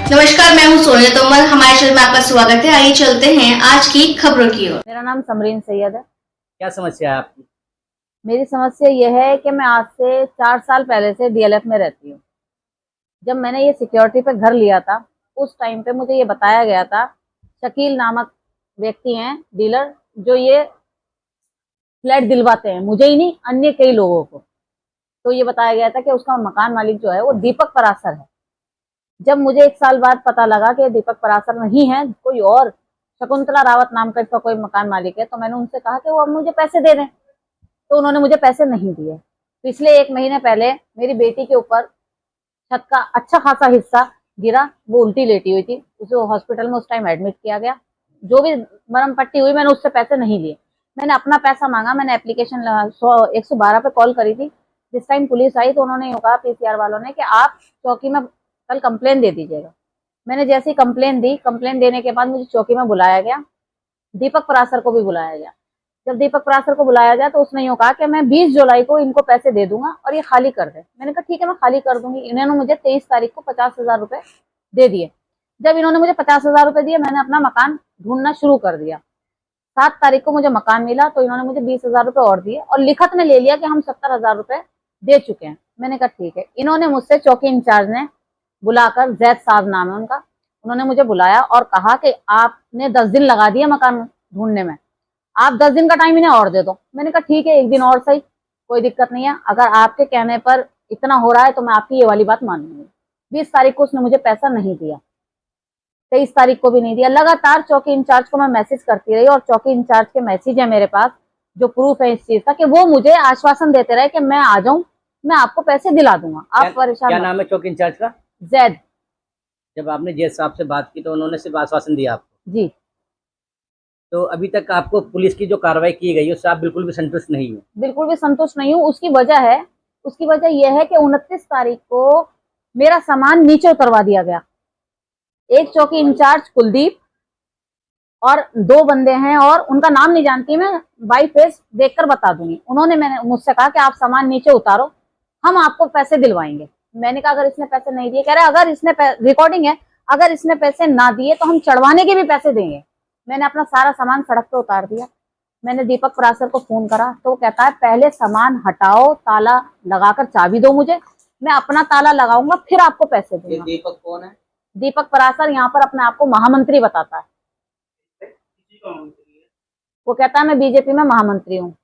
नमस्कार, मैं हूं सोनिया तोमर। हमारे चैनल में आपका स्वागत है। आइए चलते हैं आज की खबरों की ओर। मेरा नाम समरीन सैयद है। क्या समस्या है आपकी? मेरी समस्या यह है कि मैं आज से 4 साल पहले से डीएलएफ में रहती हूँ। जब मैंने ये सिक्योरिटी पे घर लिया था, उस टाइम पे मुझे ये बताया गया था, शकील नामक व्यक्ति हैं डीलर, जो ये फ्लैट दिलवाते हैं, मुझे ही नहीं अन्य कई लोगों को। तो ये बताया गया था कि उसका मकान मालिक जो है वो दीपक परासर है। जब मुझे 1 साल बाद पता लगा कि दीपक परासर नहीं है, कोई और शकुंतला रावत नाम का इसका कोई मकान मालिक है, तो मैंने उनसे कहा कि वो अब मुझे पैसे दे दें। तो उन्होंने मुझे पैसे नहीं दिए। पिछले 1 महीने पहले मेरी बेटी के ऊपर छत का अच्छा खासा हिस्सा गिरा, वो उल्टी लेटी हुई थी, उसे हॉस्पिटल में उस टाइम एडमिट किया गया। जो भी मरम पट्टी हुई, मैंने उससे पैसे नहीं लिए। मैंने अपना पैसा मांगा, मैंने एप्लीकेशन 112 पे कॉल करी थी। जिस टाइम पुलिस आई तो उन्होंने यूँ कहा, पीसीआर वालों ने, कि आप चौकी में कल कंप्लेन दे दीजिएगा। मैंने जैसे ही कंप्लेन दी, कंप्लेन देने के बाद मुझे चौकी में बुलाया गया, दीपक परासर को भी बुलाया गया। जब दीपक परासर को बुलाया गया तो उसने यूँ कहा कि मैं 20 जुलाई को इनको पैसे दे दूंगा और ये खाली कर दे। मैंने कहा ठीक है, मैं खाली कर दूंगी। इन्होंने मुझे 23 तारीख को 50,000 रुपए दे दिए। जब इन्होंने मुझे 50,000 रुपए दिए, मैंने अपना मकान ढूंढना शुरू कर दिया। 7 तारीख को मुझे मकान मिला तो इन्होंने मुझे 20,000 रुपए और दिए और लिखत में ले लिया कि हम 70,000 रुपए दे चुके हैं। मैंने कहा ठीक है। इन्होंने मुझसे, चौकी इंचार्ज ने बुलाकर, जैद साहब नाम है उनका, उन्होंने मुझे बुलाया और कहा कि आपने 10 दिन लगा दिए मकान ढूंढने में, आप 10 दिन का टाइम इन्हें और दे दो। मैंने कहा ठीक है, 1 दिन और सही, कोई दिक्कत नहीं है। अगर आपके कहने पर इतना हो रहा है तो मैं आपकी ये वाली बात मान लूंगी। 20 तारीख को उसने मुझे पैसा नहीं दिया, 23 तारीख को भी नहीं दिया। लगातार चौकी इंचार्ज को मैं मैसेज करती रही और चौकी इंचार्ज के मैसेज है मेरे पास, जो प्रूफ है इस चीज का, कि वो मुझे आश्वासन देते रहे कि मैं आ जाऊं, मैं आपको पैसे दिला दूंगा, आप परेशान क्या मत। नाम है चौकी इंचार्ज का? जैद। जब आपने जैद साहब से बात की तो उन्होंने सिर्फ आश्वासन दिया आपको? जी। तो अभी तक आपको पुलिस की जो कार्रवाई की गई है उससे आप बिल्कुल भी संतुष्ट नहीं हो? बिल्कुल भी संतुष्ट नहीं हूँ। उसकी वजह यह है कि 29 तारीख को मेरा सामान नीचे उतरवा दिया गया। एक चौकी इंचार्ज कुलदीप और 2 बंदे हैं, और उनका नाम नहीं जानती मैं, बाई फेस देखकर बता दूंगी। उन्होंने मुझसे कहा कि आप सामान नीचे उतारो, हम आपको पैसे दिलवाएंगे। मैंने कहा अगर इसने पैसे नहीं दिए, कह रहे अगर इसने रिकॉर्डिंग है, अगर इसने पैसे ना दिए तो हम चढ़वाने के भी पैसे देंगे। मैंने अपना सारा सामान सड़क पे उतार दिया। मैंने दीपक परासर को फोन करा तो वो कहता है पहले सामान हटाओ, ताला लगाकर चाबी दो मुझे, मैं अपना ताला लगाऊंगा फिर आपको पैसे दूंगा। दीपक कौन है? दीपक परासर यहाँ पर अपने आप को महामंत्री बताता है। वो कहता है मैं बीजेपी में महामंत्री हूँ,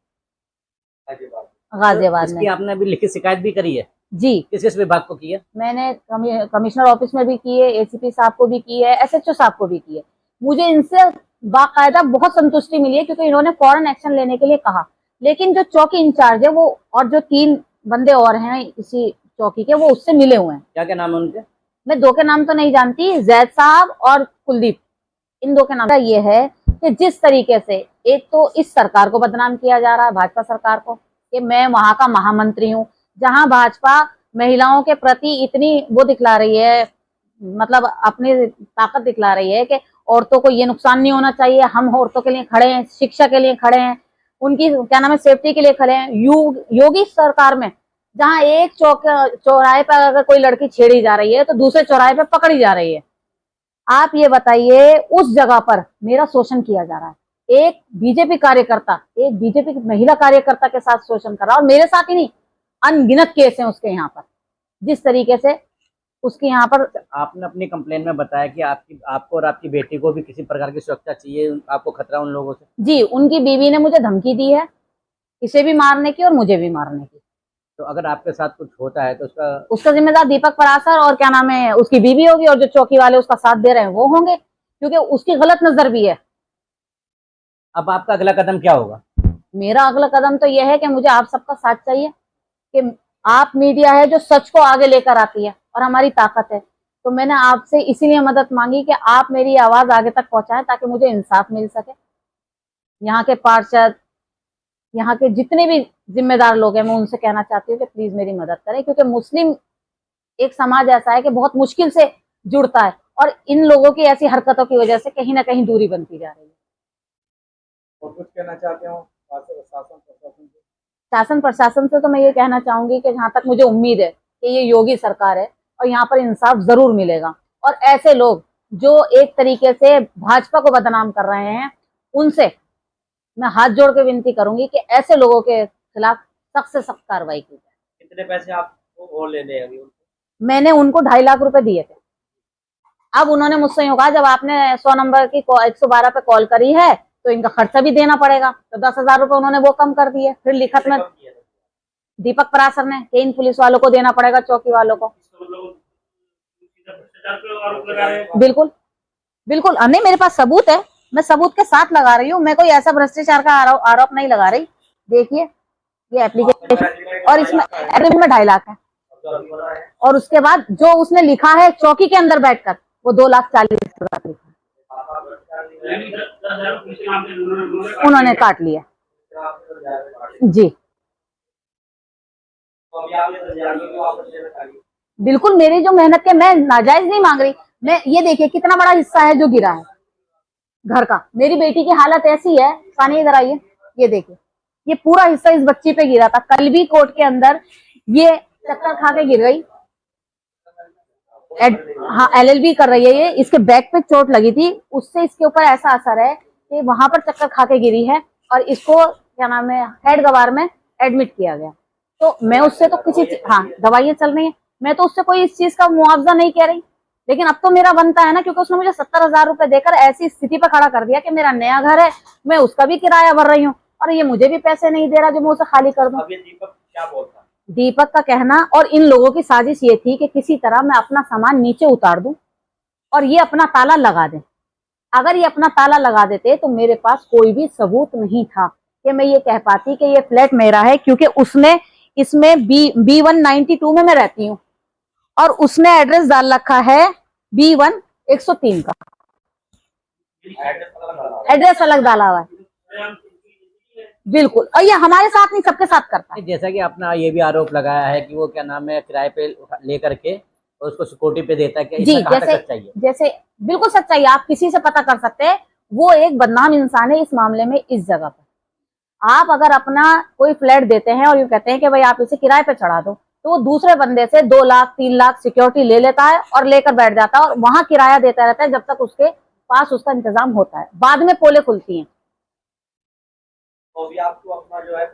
गाजियाबाद इसकी में। आपने अभी लिखित शिकायत भी करी है? जी, किस किस विभाग को की है? मैंने कमिश्नर ऑफिस में भी की है, एसीपी साहब को भी की है, एसएचओ साहब को भी की है। मुझे इनसे बाकायदा बहुत संतुष्टि मिली है, क्योंकि इन्होंने फौरन एक्शन लेने के लिए कहा। लेकिन जो चौकी इंचार्ज है वो, और जो 3 बंदे और हैं इसी चौकी के, वो उससे मिले हुए हैं। क्या क्या नाम है उनके? मैं 2 के नाम तो नहीं जानती, जैद साहब और कुलदीप, इन 2 के नाम। ये है कि जिस तरीके से एक तो इस सरकार को बदनाम किया जा रहा है, भाजपा सरकार को, कि मैं वहां का महामंत्री हूँ, जहां भाजपा महिलाओं के प्रति इतनी वो दिखला रही है, मतलब अपनी ताकत दिखला रही है कि औरतों को ये नुकसान नहीं होना चाहिए, हम औरतों के लिए खड़े हैं, शिक्षा के लिए खड़े हैं, उनकी क्या नाम है सेफ्टी के लिए खड़े हैं। योगी सरकार में जहां एक चौराहे पर अगर कोई लड़की छेड़ी जा रही है तो दूसरे चौराहे पर पकड़ी जा रही है। आप ये बताइए, उस जगह पर मेरा शोषण किया जा रहा है। एक बीजेपी कार्यकर्ता, एक बीजेपी महिला कार्यकर्ता के साथ शोषण कर रहा है, और मेरे साथ ही नहीं, अनगिनत केस हैं उसके यहाँ पर। जिस तरीके से उसके यहाँ पर, आपने अपनी कंप्लेन में बताया कि आपको और आपकी बेटी को भी किसी प्रकार की सुरक्षा चाहिए, आपको खतरा उन लोगों से। जी, उनकी बीवी ने मुझे धमकी दी है, इसे भी मारने की और मुझे भी मारने की। तो अगर आपके साथ कुछ होता है तो उसका जिम्मेदार दीपक परासर और क्या नाम है उसकी बीवी होगी, और जो चौकी वाले उसका साथ दे रहे हैं वो होंगे, क्योंकि उसकी गलत नजर भी है। अब आपका अगला कदम क्या होगा? मेरा अगला कदम तो यह है कि मुझे आप सबका साथ चाहिए, कि आप मीडिया है जो सच को आगे लेकर आती है और हमारी ताकत है। तो मैंने आपसे इसीलिए मदद मांगी कि आप मेरी आवाज आगे तक पहुंचाएं, ताकि मुझे इंसाफ मिल सके। यहाँ के पार्षद, यहाँ के जितने भी जिम्मेदार लोग हैं, मैं उनसे कहना चाहती हूँ कि प्लीज मेरी मदद करें, क्योंकि मुस्लिम एक समाज ऐसा है कि बहुत मुश्किल से जुड़ता है, और इन लोगों की ऐसी हरकतों की वजह से कहीं ना कहीं दूरी बनती जा रही है। और कुछ कहना चाहते हो शासन प्रशासन से तो मैं ये कहना चाहूंगी कि जहां तक मुझे उम्मीद है कि ये योगी सरकार है और यहाँ पर इंसाफ जरूर मिलेगा, और ऐसे लोग जो एक तरीके से भाजपा को बदनाम कर रहे हैं, उनसे मैं हाथ जोड़ के विनती करूंगी कि ऐसे लोगों के खिलाफ सख्त से सख्त कार्रवाई की जाए। कितने पैसे आपको और लेने हैं अभी उनको? मैंने उनको 2.5 लाख रुपए दिए थे। अब उन्होंने मुझसे यूं कहा, जब आपने 100 नंबर की 112 पे कॉल करी है तो इनका खर्चा भी देना पड़ेगा, तो 10,000 रुपए उन्होंने वो कम कर दिए। फिर लिखत में दीपक परासर ने कि इन पुलिस वालों को देना पड़ेगा, चौकी वालों को। बिल्कुल बिल्कुल, नहीं मेरे पास सबूत है, मैं सबूत के साथ लगा रही हूँ, मैं कोई ऐसा भ्रष्टाचार का आरोप नहीं लगा रही। देखिए ये एप्लीकेशन, और इसमें एग्रीमेंट में 2.5 लाख है, और उसके बाद जो उसने लिखा है चौकी के अंदर बैठकर, वो 2,40,000 लिखा उन्होंने काट लिया। जी बिल्कुल, मेरी जो मेहनत के, मैं नाजायज नहीं मांग रही। मैं ये देखिए कितना बड़ा हिस्सा है जो गिरा है घर का। मेरी बेटी की हालत ऐसी है, सानी इधर आइए, ये देखिए ये पूरा हिस्सा इस बच्ची पे गिरा था। कल भी कोर्ट के अंदर ये चक्कर खा के गिर गई। हाँ LLB कर रही है ये, इसके बैक पे चोट लगी थी, उससे इसके ऊपर ऐसा असर है कि वहां पर चक्कर खा के गिरी है, और इसको क्या नाम है हेड गवार में एडमिट किया गया। तो मैं उससे तो किसी, हाँ दवाइयां चल रही है, मैं तो उससे कोई इस चीज का मुआवजा नहीं कह रही, लेकिन अब तो मेरा बनता है ना, क्योंकि उसने मुझे 70,000 रुपए देकर ऐसी स्थिति पर खड़ा कर दिया कि मेरा नया घर है, मैं उसका भी किराया भर रही हूँ, और ये मुझे भी पैसे नहीं दे रहा जो मैं उसे खाली कर दूं। अब ये दीपक क्या बोलता है? दीपक का कहना और इन लोगों की साजिश ये थी कि किसी तरह मैं अपना सामान नीचे उतार दूं और ये अपना ताला लगा दें। अगर ये अपना ताला लगा देते तो मेरे पास कोई भी सबूत नहीं था कि मैं ये कह पाती कि ये फ्लैट मेरा है, क्योंकि उसने इसमें B192 में मैं रहती हूँ, और उसने एड्रेस डाल रखा है B1 103 का, एड्रेस अलग डाला हुआ है। बिल्कुल, और ये हमारे साथ नहीं, सबके साथ करता है। जैसा कि अपना ये भी आरोप लगाया है कि वो क्या नाम है किराए पे लेकर के और उसको सिक्योरिटी पे देता है, कि जी, इसमें कहाँ तक सच्चाई है? जैसे बिल्कुल सच्चाई, आप किसी से पता कर सकते हैं। वो एक बदनाम इंसान है इस मामले में। इस जगह पर आप अगर अपना कोई फ्लैट देते हैं और यूँ कहते हैं कि भाई आप इसे किराए पे चढ़ा दो, तो वो दूसरे बंदे से 2 लाख 3 लाख सिक्योरिटी ले लेता है और लेकर बैठ जाता है, और वहां किराया देता रहता है जब तक उसके पास उसका इंतजाम होता है। बाद में पोले खुलती हैं। तो अभी आपको अपना जो है